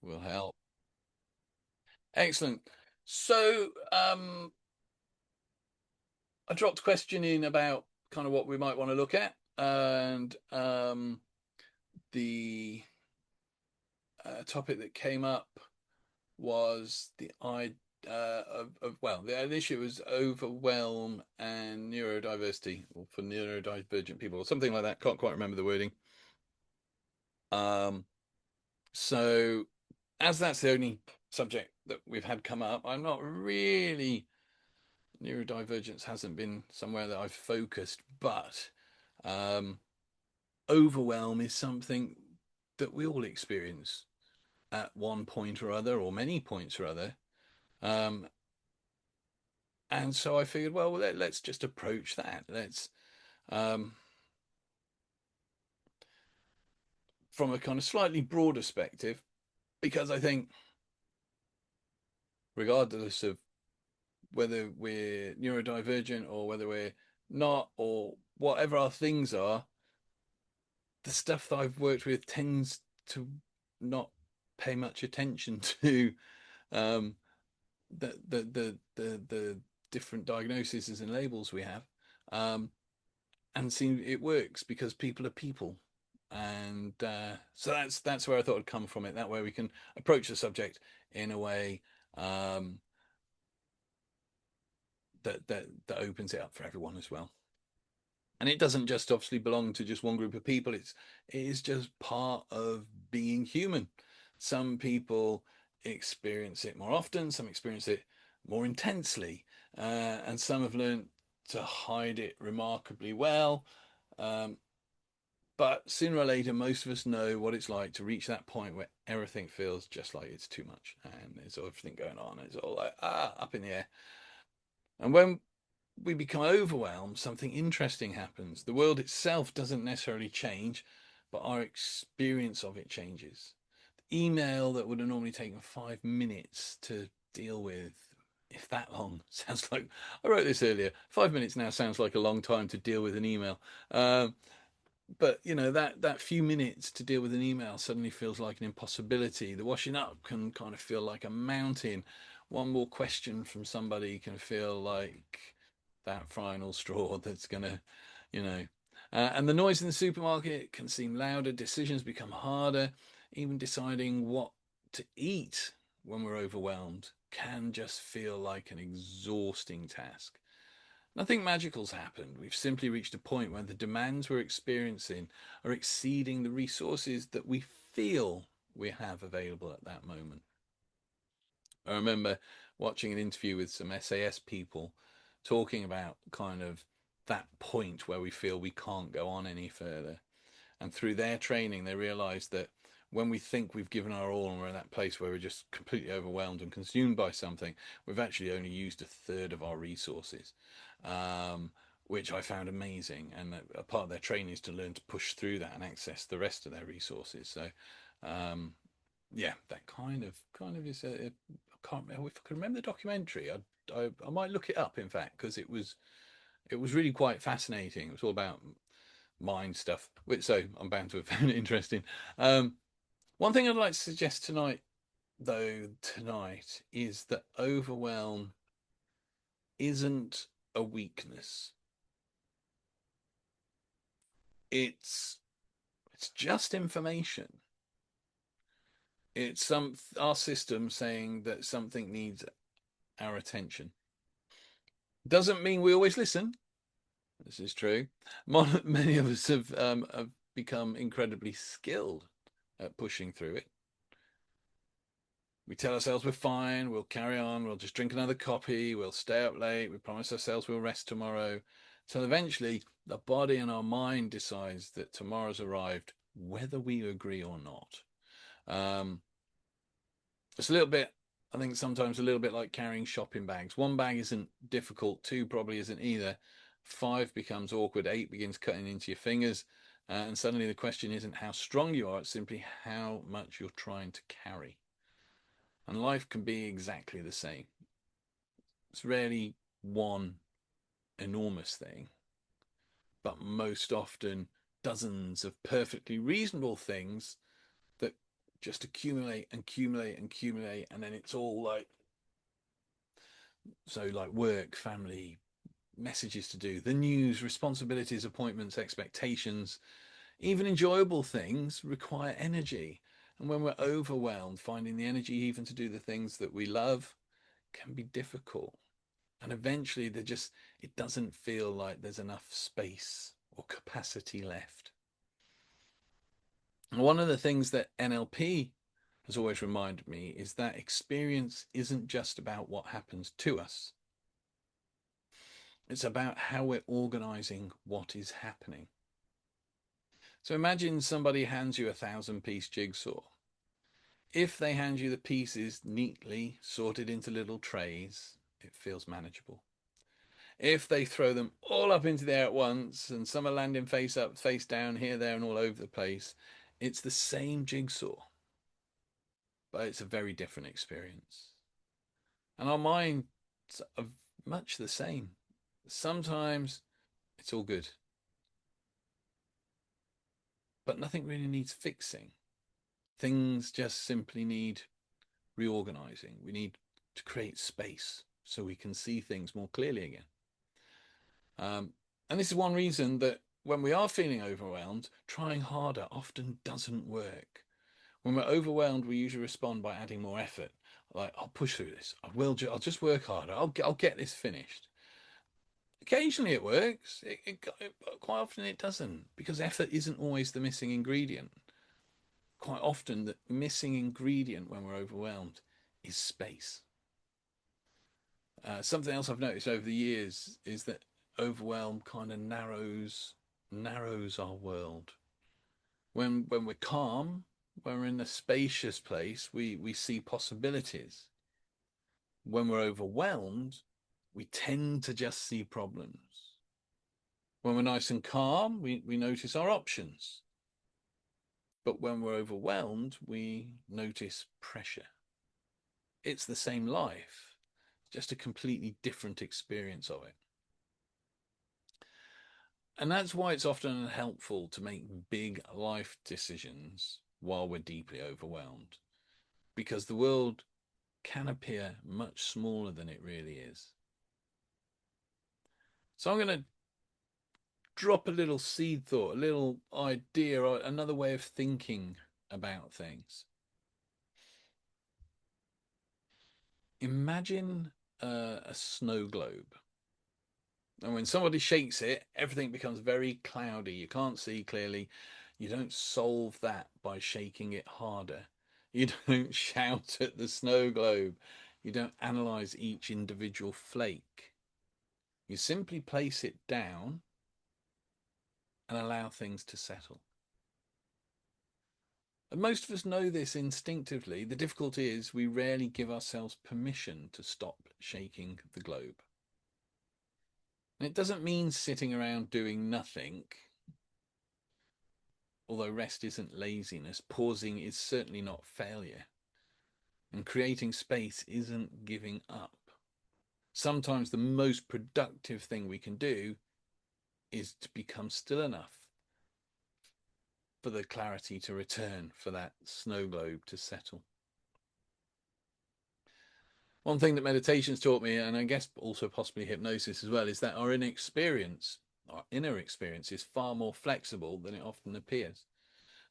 will help. Excellent. So, I dropped a question in about kind of what we might want to look at, and the topic that came up was the I of well, the issue was overwhelm and neurodiversity, or for neurodivergent people, or something like that. Can't quite remember the wording. Um, so as that's the only subject that we've had come up, I'm not really neurodivergence hasn't been somewhere that I've focused, but um, overwhelm is something that we all experience at one point or other, or many points or other. Um, and so I figured, well, let's just approach that. Let's um, from a kind of slightly broader perspective, because I think, regardless of whether we're neurodivergent or whether we're not, or whatever our things are, the stuff that I've worked with tends to not pay much attention to um, the different diagnoses and labels we have, um, and see it works because people are people, and so that's where I thought it'd come from. It that way we can approach the subject in a way um, that opens it up for everyone as well. And it doesn't just obviously belong to just one group of people. It is just part of being human. Some people experience it more often, some experience it more intensely, and some have learned to hide it remarkably well. Um, but sooner or later, most of us know what it's like to reach that point where everything feels just like it's too much, and there's everything going on. It's all like up in the air. And when we become overwhelmed, something interesting happens. The world itself doesn't necessarily change, but our experience of it changes. The email that would have normally taken 5 minutes to deal with, if that long, sounds like I wrote this earlier. 5 minutes now sounds like a long time to deal with an email. But that few minutes to deal with an email suddenly feels like an impossibility. The washing up can kind of feel like a mountain. One more question from somebody can feel like that final straw that's gonna, you know. And the noise in the supermarket can seem louder. Decisions become harder. Even deciding what to eat when we're overwhelmed can just feel like an exhausting task. Nothing magical's happened. We've simply reached a point where the demands we're experiencing are exceeding the resources that we feel we have available at that moment. I remember watching an interview with some SAS people talking about kind of that point where we feel we can't go on any further. And through their training, they realized that when we think we've given our all and we're in that place where we're just completely overwhelmed and consumed by something, we've actually only used a third of our resources, um, which I found amazing. And a part of their training is to learn to push through that and access the rest of their resources. So, um, yeah, that kind of is I can't remember if I can remember the documentary. I might look it up, in fact, because it was really quite fascinating. It was all about mind stuff, which so I'm bound to have found it interesting. Um, One thing I'd like to suggest tonight, is that overwhelm isn't a weakness. It's it's just information. It's our system saying that something needs our attention. Doesn't mean we always listen. This is true. Many of us have become incredibly skilled at pushing through it. We tell ourselves we're fine, we'll carry on, we'll just drink another coffee, we'll stay up late, we promise ourselves we'll rest tomorrow. So eventually, the body and our mind decides that tomorrow's arrived, whether we agree or not. Um, it's a little bit, I think sometimes a little bit like carrying shopping bags. One bag isn't difficult, two probably isn't either. Five becomes awkward, eight begins cutting into your fingers, and suddenly the question isn't how strong you are, it's simply how much you're trying to carry. And life can be exactly the same. It's rarely one enormous thing, but most often dozens of perfectly reasonable things that just accumulate and accumulate and accumulate, and then it's all like, so like work, family, messages to do, the news, responsibilities, appointments, expectations, even enjoyable things require energy. And when we're overwhelmed, finding the energy even to do the things that we love can be difficult. And eventually it doesn't feel like there's enough space or capacity left. And one of the things that NLP has always reminded me is that experience isn't just about what happens to us. It's about how we're organizing what is happening. So imagine somebody hands you a 1,000-piece jigsaw. If they hand you the pieces neatly sorted into little trays, it feels manageable. If they throw them all up into the air at once and some are landing face up, face down, here, there, and all over the place, it's the same jigsaw, but it's a very different experience. And our minds are much the same. Sometimes it's all good, but nothing really needs fixing. Things just simply need reorganizing. We need to create space so we can see things more clearly again. And this is one reason that when we are feeling overwhelmed, trying harder often doesn't work. When we're overwhelmed, we usually respond by adding more effort. Like, I'll push through this. I'll just work harder. I'll get this finished. Occasionally it works. Quite often it doesn't, because effort isn't always the missing ingredient. Quite often the missing ingredient when we're overwhelmed is space. Something else I've noticed over the years is that overwhelm kind of narrows our world. When we're calm, when we're in a spacious place, we see possibilities. When we're overwhelmed, we tend to just see problems. When we're nice and calm, we notice our options. But when we're overwhelmed, we notice pressure. It's the same life, just a completely different experience of it. And that's why it's often helpful to make big life decisions while we're deeply overwhelmed, because the world can appear much smaller than it really is. So I'm going to drop a little seed thought, a little idea, or another way of thinking about things. Imagine a snow globe. And when somebody shakes it, everything becomes very cloudy. You can't see clearly. You don't solve that by shaking it harder. You don't shout at the snow globe. You don't analyze each individual flake. You simply place it down and allow things to settle. And most of us know this instinctively. The difficulty is we rarely give ourselves permission to stop shaking the globe. And it doesn't mean sitting around doing nothing, although rest isn't laziness. Pausing is certainly not failure. And creating space isn't giving up. Sometimes the most productive thing we can do is to become still enough for the clarity to return, for that snow globe to settle. One thing that meditation's taught me, and I guess also possibly hypnosis as well, is that our inner experience is far more flexible than it often appears.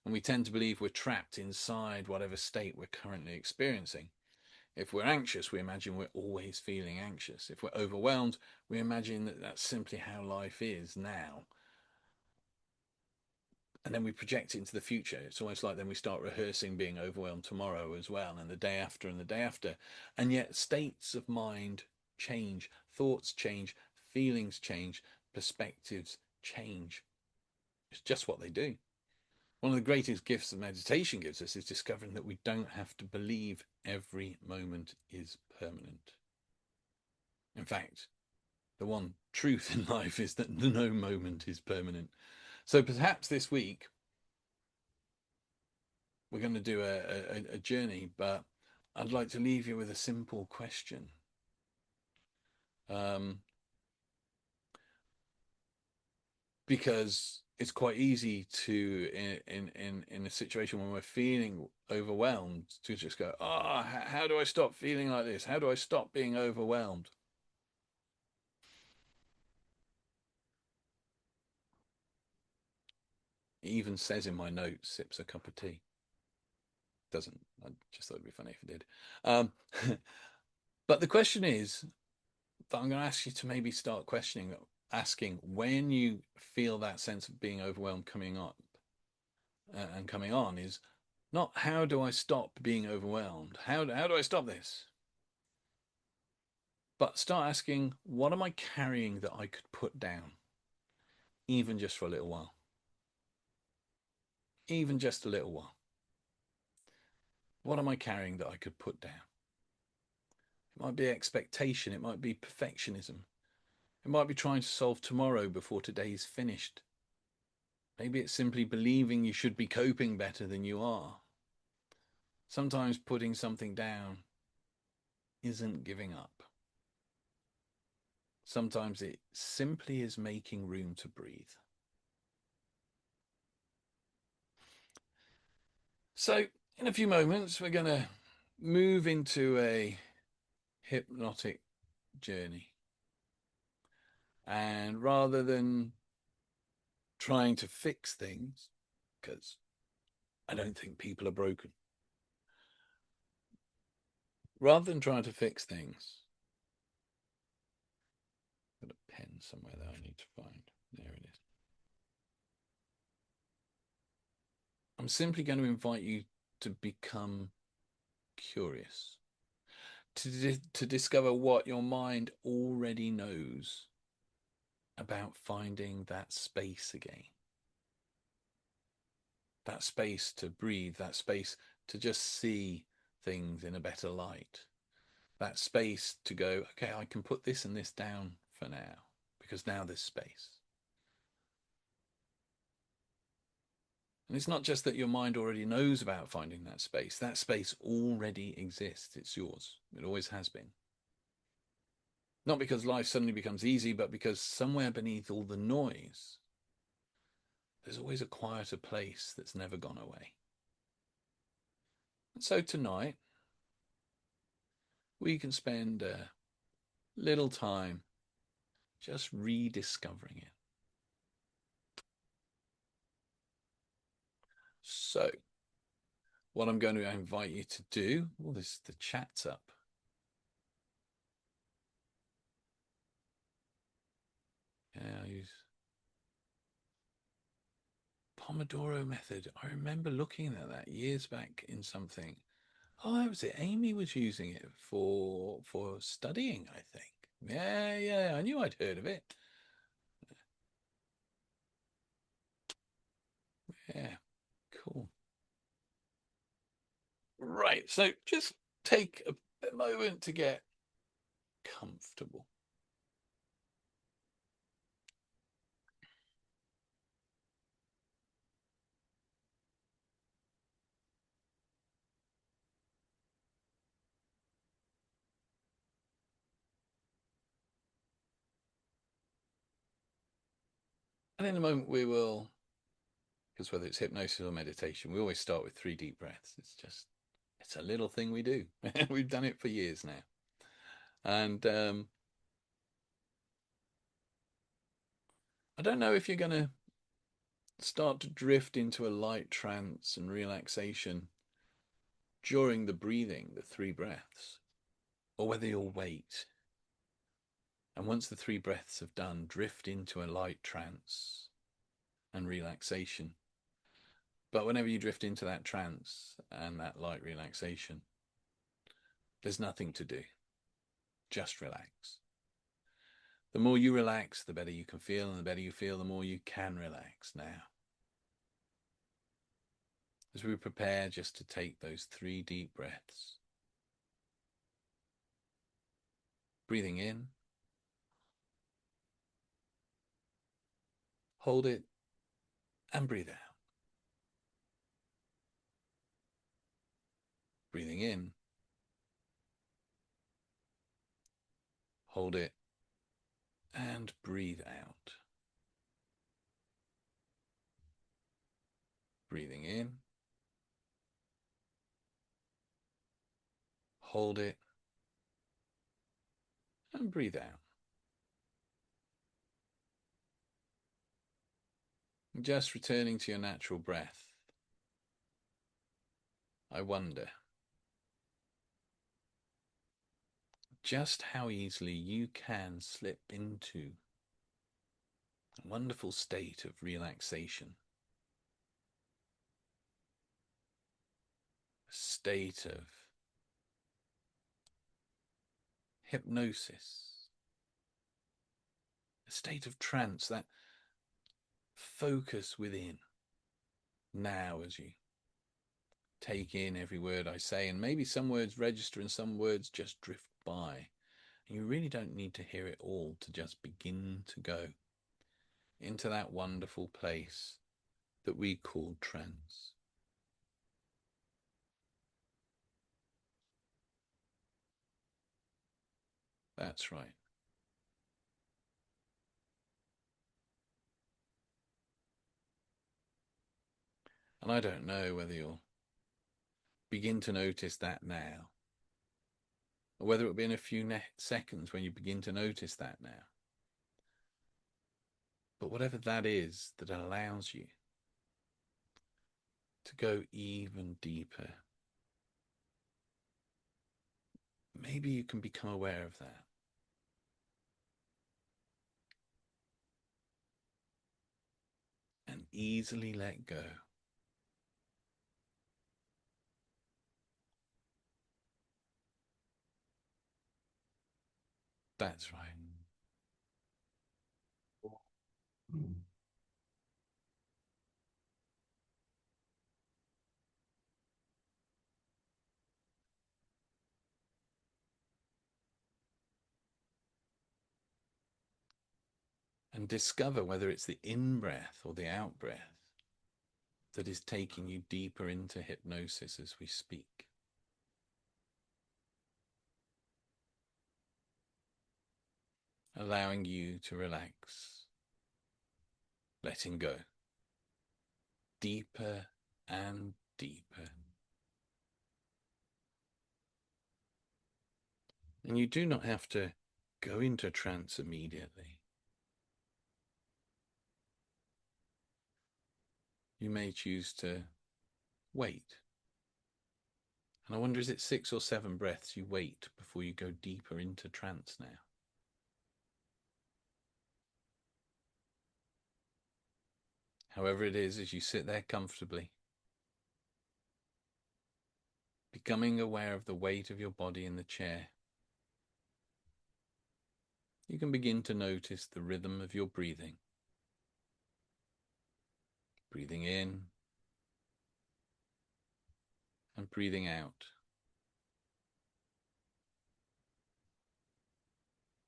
And we tend to believe we're trapped inside whatever state we're currently experiencing. If we're anxious, we imagine we're always feeling anxious. If we're overwhelmed, we imagine that that's simply how life is now. And then we project it into the future. It's almost like then we start rehearsing being overwhelmed tomorrow as well, and the day after, and the day after. And yet states of mind change, thoughts change, feelings change, perspectives change. It's just what they do. One of the greatest gifts that meditation gives us is discovering that we don't have to believe every moment is permanent. In fact, the one truth in life is that no moment is permanent. So perhaps this week we're going to do a journey, but I'd like to leave you with a simple question. Because it's quite easy to in a situation when we're feeling overwhelmed to just go, ah, oh, how do I stop feeling like this? How do I stop being overwhelmed? It even says in my notes, sips a cup of tea. Doesn't. I just thought it'd be funny if it did. Um, but the question is that I'm going to ask you to maybe start questioning, asking when you feel that sense of being overwhelmed coming up and coming on is not how do I stop being overwhelmed? How do I stop this? But start asking, what am I carrying that I could put down, even just for a little while? Even just a little while. What am I carrying that I could put down? It might be expectation, it might be perfectionism, it might be trying to solve tomorrow before today's finished. Maybe it's simply believing you should be coping better than you are. Sometimes putting something down isn't giving up. Sometimes it simply is making room to breathe. So, in a few moments, we're going to move into a hypnotic journey. And rather than trying to fix things, because I don't think people are broken, rather than trying to fix things, I've got a pen somewhere that I need to find. There it is. I'm simply going to invite you to become curious, to discover what your mind already knows about finding that space again. That space to breathe, that space to just see things in a better light, that space to go, okay, I can put this and this down for now because now there's space. And it's not just that your mind already knows about finding that space already exists. It's yours. It always has been. Not because life suddenly becomes easy, but because somewhere beneath all the noise, there's always a quieter place that's never gone away. And so tonight, we can spend a little time just rediscovering it. So, what I'm going to invite you to do, well, the chat's up. Yeah, I use Pomodoro method. I remember looking at that years back in something. Oh, that was it. Amy was using it for studying, I think. Yeah, I knew I'd heard of it. Yeah, cool. Right, so just take a moment to get comfortable. And in a moment, we will, because whether it's hypnosis or meditation, we always start with 3 deep breaths. It's a little thing we do. We've done it for years now. And I don't know if you're going to start to drift into a light trance and relaxation during the breathing, the 3 breaths, or whether you'll wait. And once the 3 breaths have done, drift into a light trance and relaxation. But whenever you drift into that trance and that light relaxation, there's nothing to do. Just relax. The more you relax, the better you can feel, and the better you feel, the more you can relax now. As we prepare just to take those 3 deep breaths, breathing in, hold it, and breathe out. Breathing in, hold it, and breathe out. Breathing in, hold it, and breathe out. Just returning to your natural breath. I wonder just how easily you can slip into a wonderful state of relaxation, a state of hypnosis, a state of trance, that focus within. Now, as you take in every word I say, and maybe some words register and some words just drift by, and you really don't need to hear it all to just begin to go into that wonderful place that we call trance. That's right. And I don't know whether you'll begin to notice that now, or whether it'll be in a few seconds when you begin to notice that now. But whatever that is that allows you to go even deeper, maybe you can become aware of that. And easily let go. That's right. And discover whether it's the in-breath or the out-breath that is taking you deeper into hypnosis as we speak. Allowing you to relax, letting go, deeper and deeper. And you do not have to go into trance immediately. You may choose to wait. And I wonder, is it 6 or 7 breaths you wait before you go deeper into trance now? However it is, as you sit there comfortably, becoming aware of the weight of your body in the chair, you can begin to notice the rhythm of your breathing. Breathing in and breathing out.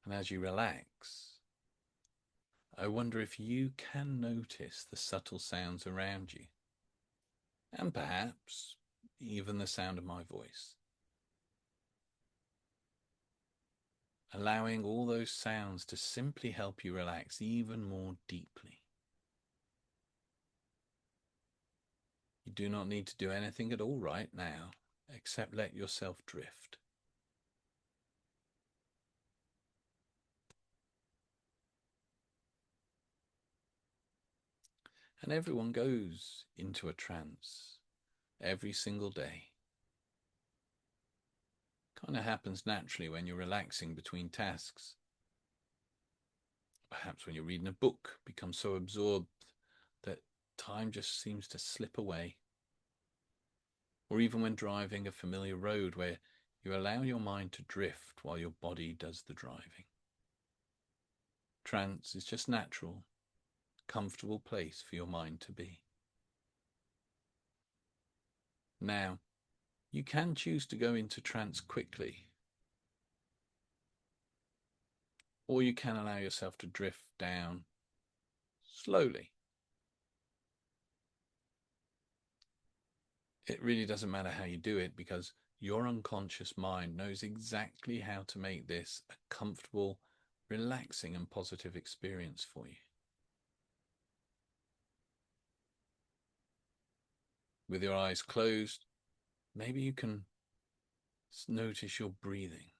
And as you relax, I wonder if you can notice the subtle sounds around you, and perhaps even the sound of my voice. Allowing all those sounds to simply help you relax even more deeply. You do not need to do anything at all right now, except let yourself drift. And everyone goes into a trance every single day. Kind of happens naturally when you're relaxing between tasks. Perhaps when you're reading a book, become so absorbed that time just seems to slip away. Or even when driving a familiar road where you allow your mind to drift while your body does the driving. Trance is just natural, comfortable place for your mind to be. Now, you can choose to go into trance quickly, or you can allow yourself to drift down slowly. It really doesn't matter how you do it, because your unconscious mind knows exactly how to make this a comfortable, relaxing and positive experience for you. With your eyes closed, maybe you can notice your breathing.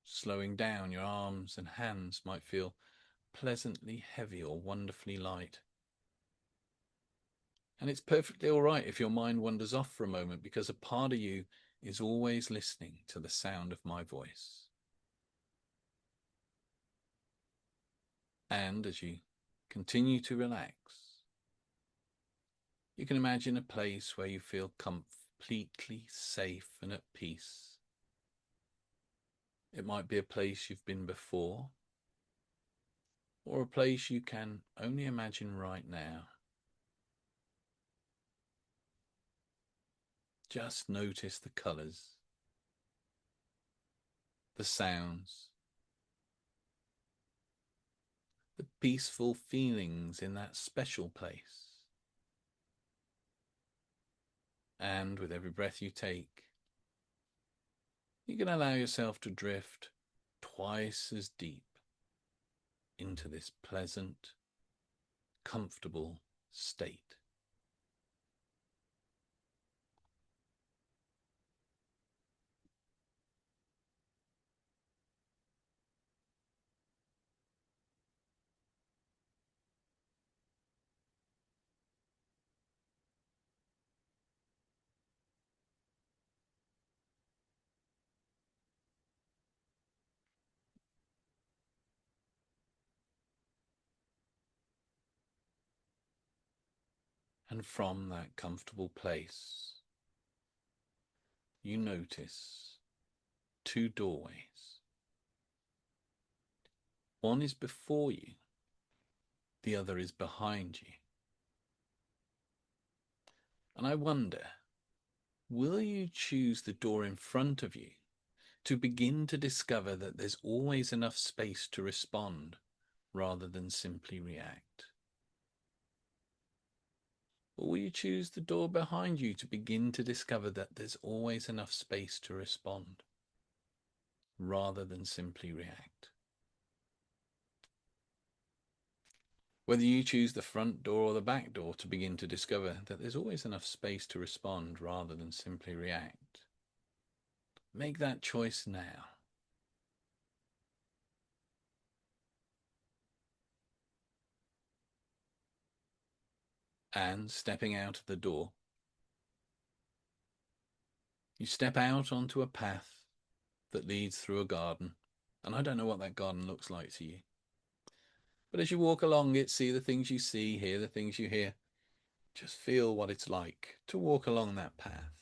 Slowing down, your arms and hands might feel pleasantly heavy or wonderfully light. And it's perfectly all right if your mind wanders off for a moment, because a part of you is always listening to the sound of my voice. And as you continue to relax, you can imagine a place where you feel completely safe and at peace. It might be a place you've been before, or a place you can only imagine right now. Just notice the colours, the sounds, the peaceful feelings in that special place. And with every breath you take, you can allow yourself to drift twice as deep into this pleasant, comfortable state. And from that comfortable place, you notice two doorways. One is before you, the other is behind you. And I wonder, will you choose the door in front of you to begin to discover that there's always enough space to respond rather than simply react? Or will you choose the door behind you to begin to discover that there's always enough space to respond rather than simply react? Whether you choose the front door or the back door to begin to discover that there's always enough space to respond rather than simply react, make that choice now. And stepping out of the door, you step out onto a path that leads through a garden. And I don't know what that garden looks like to you. But as you walk along it, see the things you see, hear the things you hear. Just feel what it's like to walk along that path.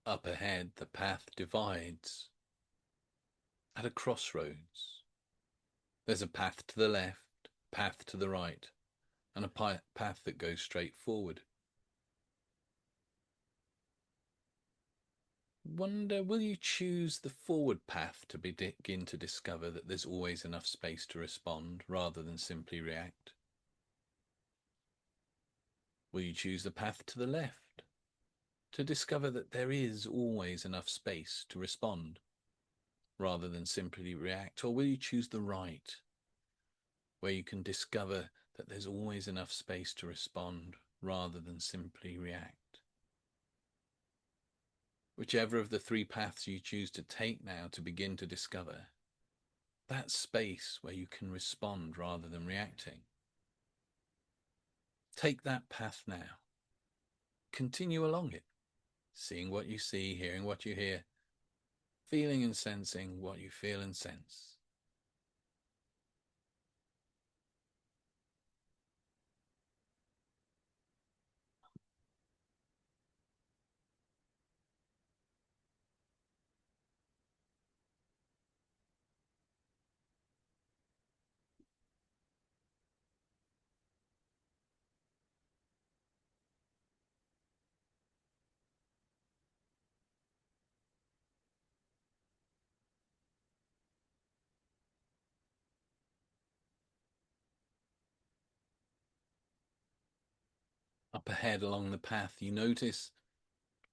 Up ahead, the path divides at a crossroads. There's a path to the left, path to the right, and a path that goes straight forward. Wonder, will you choose the forward path to begin to discover that there's always enough space to respond rather than simply react? Will you choose the path to the left to discover that there is always enough space to respond rather than simply react? Or will you choose the right, where you can discover that there's always enough space to respond rather than simply react? Whichever of the three paths you choose to take now to begin to discover that space where you can respond rather than reacting, take that path now. Continue along it, seeing what you see, hearing what you hear, feeling and sensing what you feel and sense. Up ahead along the path, you notice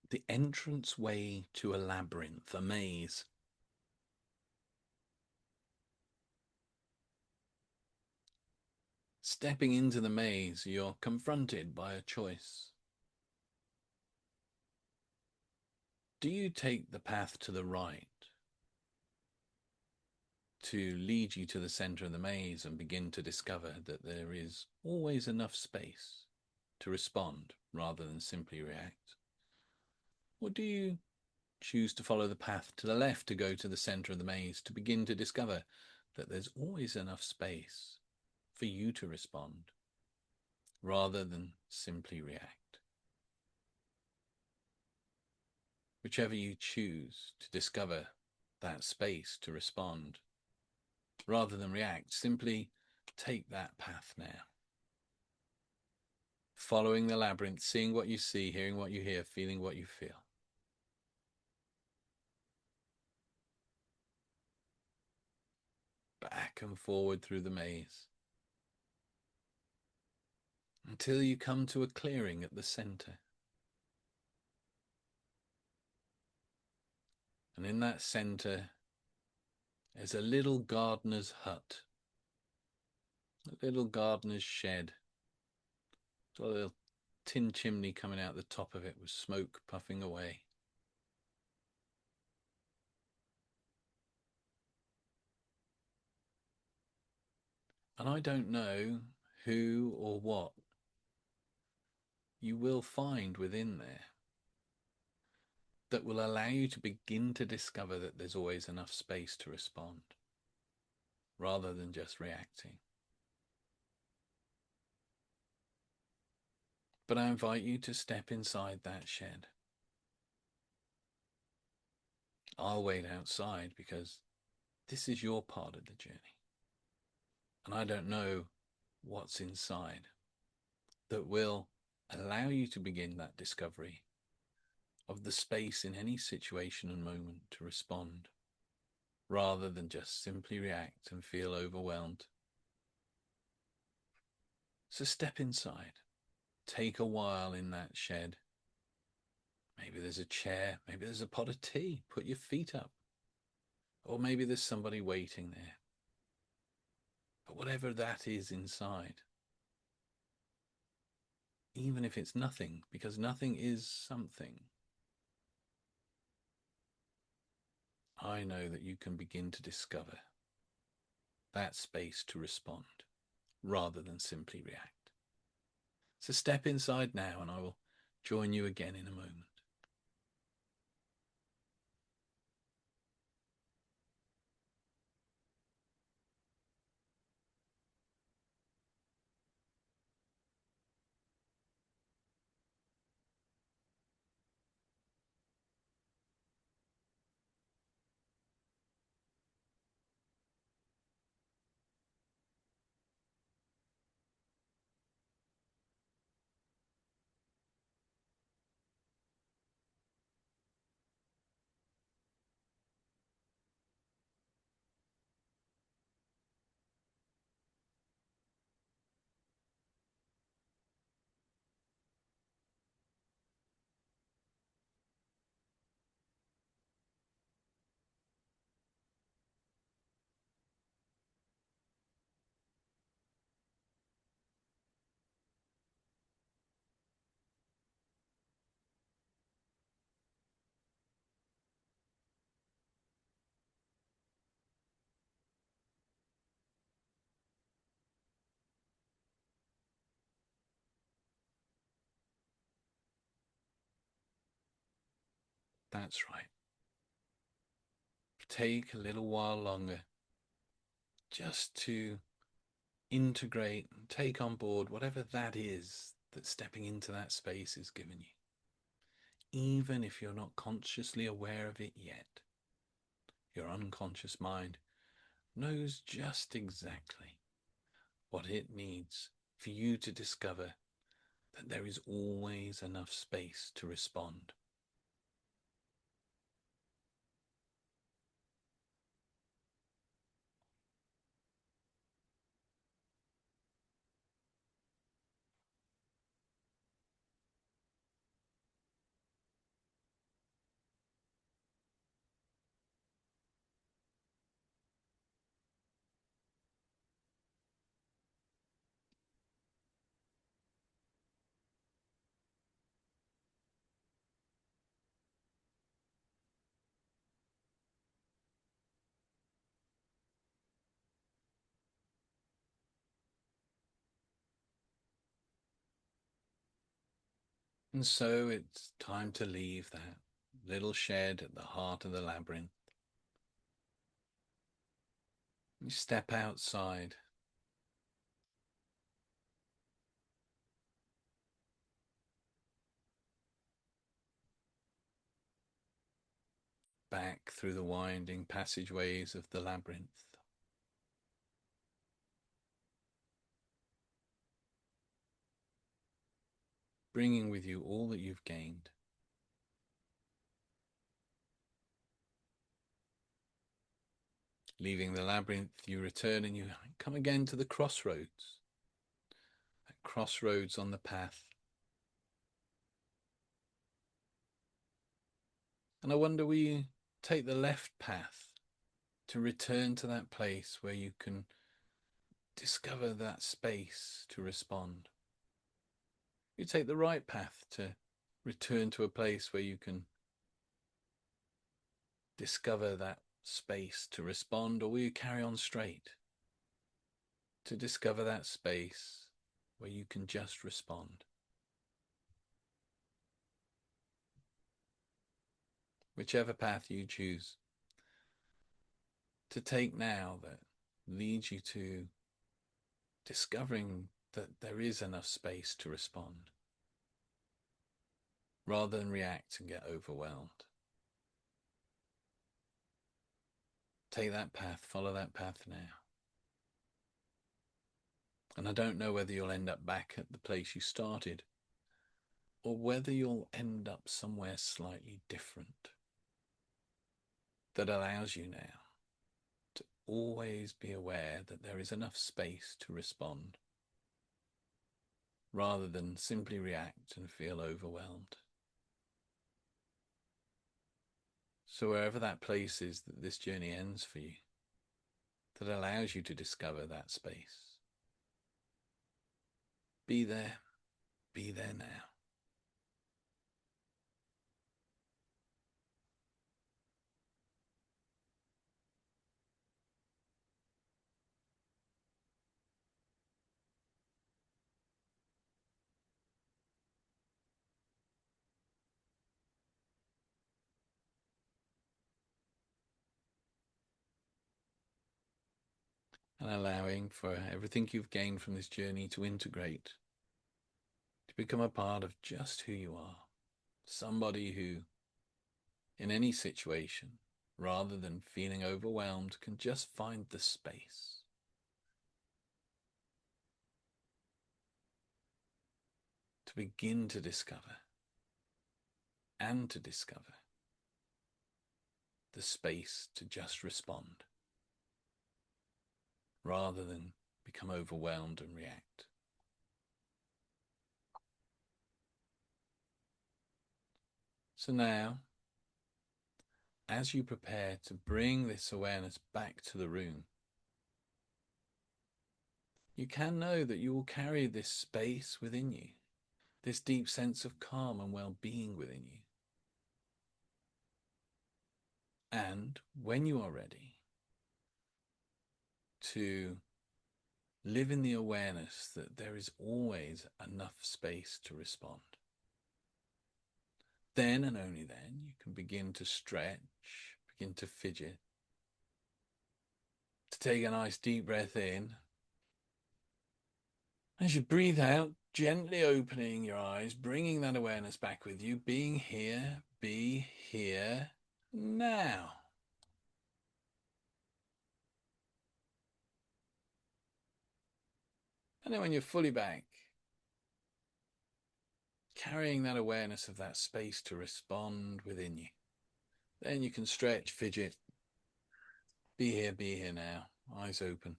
the entrance way to a labyrinth, a maze. Stepping into the maze, you're confronted by a choice. Do you take the path to the right to lead you to the center of the maze and begin to discover that there is always enough space to respond rather than simply react? Or do you choose to follow the path to the left to go to the center of the maze to begin to discover that there's always enough space for you to respond rather than simply react? Whichever you choose to discover that space to respond rather than react, simply take that path now. Following the labyrinth, seeing what you see, hearing what you hear, feeling what you feel. Back and forward through the maze until you come to a clearing at the center. And in that center is a little gardener's hut, a little gardener's shed. Got a little tin chimney coming out the top of it with smoke puffing away. And I don't know who or what you will find within there that will allow you to begin to discover that there's always enough space to respond rather than just reacting. But I invite you to step inside that shed. I'll wait outside because this is your part of the journey. And I don't know what's inside that will allow you to begin that discovery of the space in any situation and moment to respond rather than just simply react and feel overwhelmed. So step inside. Take a while in that shed. Maybe there's a chair, maybe there's a pot of tea. Put your feet up. Or maybe there's somebody waiting there. But whatever that is inside, even if it's nothing, because nothing is something, I know that you can begin to discover that space to respond rather than simply react. So step inside now and I will join you again in a moment. That's right. Take a little while longer just to integrate and take on board whatever that is that stepping into that space is giving you. Even if you're not consciously aware of it yet, your unconscious mind knows just exactly what it needs for you to discover that there is always enough space to respond. And so it's time to leave that little shed at the heart of the labyrinth. You step outside, back through the winding passageways of the labyrinth. Bringing with you all that you've gained. Leaving the labyrinth, you return and you come again to the crossroads. That crossroads on the path. And I wonder, will you take the left path to return to that place where you can discover that space to respond? You take the right path to return to a place where you can discover that space to respond, or will you carry on straight to discover that space where you can just respond? Whichever path you choose to take now that leads you to discovering that there is enough space to respond rather than react and get overwhelmed. Take that path, follow that path now. And I don't know whether you'll end up back at the place you started or whether you'll end up somewhere slightly different that allows you now to always be aware that there is enough space to respond rather than simply react and feel overwhelmed. So wherever that place is that this journey ends for you, that allows you to discover that space, be there now. And allowing for everything you've gained from this journey to integrate, to become a part of just who you are. Somebody who, in any situation, rather than feeling overwhelmed, can just find the space. To begin to discover and to discover the space to just respond rather than become overwhelmed and react. So now, as you prepare to bring this awareness back to the room, you can know that you will carry this space within you, this deep sense of calm and well-being within you. And when you are ready to live in the awareness that there is always enough space to respond, then and only then you can begin to stretch, begin to fidget, to take a nice deep breath in. As you breathe out, gently opening your eyes, bringing that awareness back with you, being here, be here now. And then when you're fully back, carrying that awareness of that space to respond within you, then you can stretch, fidget, be here now, eyes open.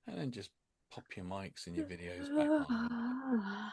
And then just pop your mics and your videos back on.